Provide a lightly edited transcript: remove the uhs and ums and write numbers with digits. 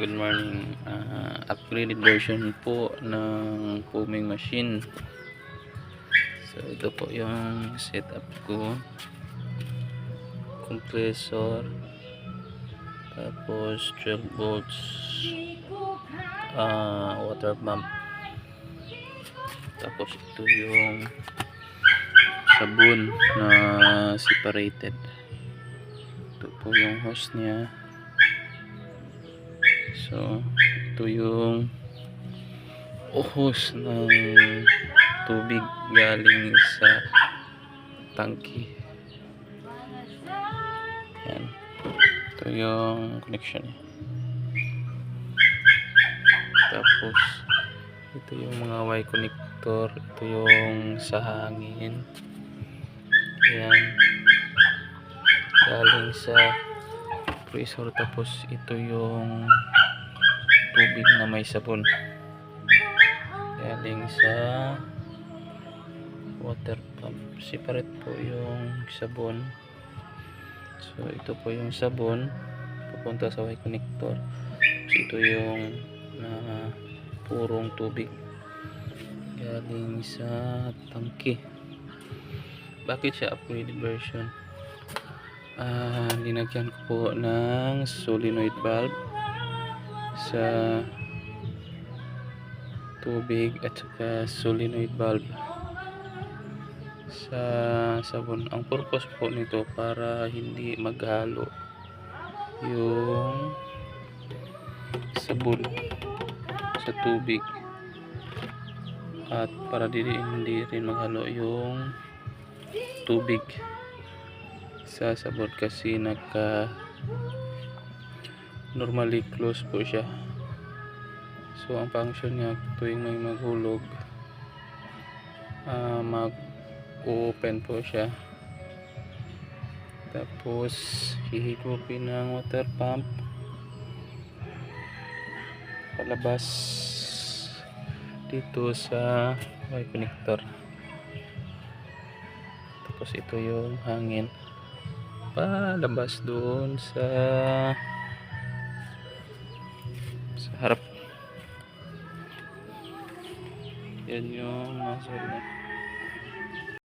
good morning. Upgraded version po ng foaming machine. So ito po yung setup ko. Compressor, tapos 12 volts water pump, tapos ito yung sabon na separated. Ito po yung hose nya. So ito yung hose ng tubig galing sa tangke. Yan. Ito yung connection nya. Tapos ito yung mga Y connector. Ito yung sa hangin. Yan. Galing sa compressor. Tapos ito yung tubig na may sabon. Galing sa water pump. Separate po yung sabon. So ito po yung sabon pupunta sa Y connector. So ito yung purong tubig galing sa tangke. Bakit siya upgraded version? Linagyan ko po ng solenoid valve sa tubig at saka solenoid valve sa sabon. Ang purpose po nito para hindi maghalo yung sabon sa tubig at para hindi rin maghalo yung tubig sa sabon kasi normally close po siya. So ang function niya tuwing may maghulog mag-open po siya. Tapos hihigupin ng water pump palabas dito sa Y connector. Tapos ito yung hangin palabas doon sa harap. Yan yung nozzle.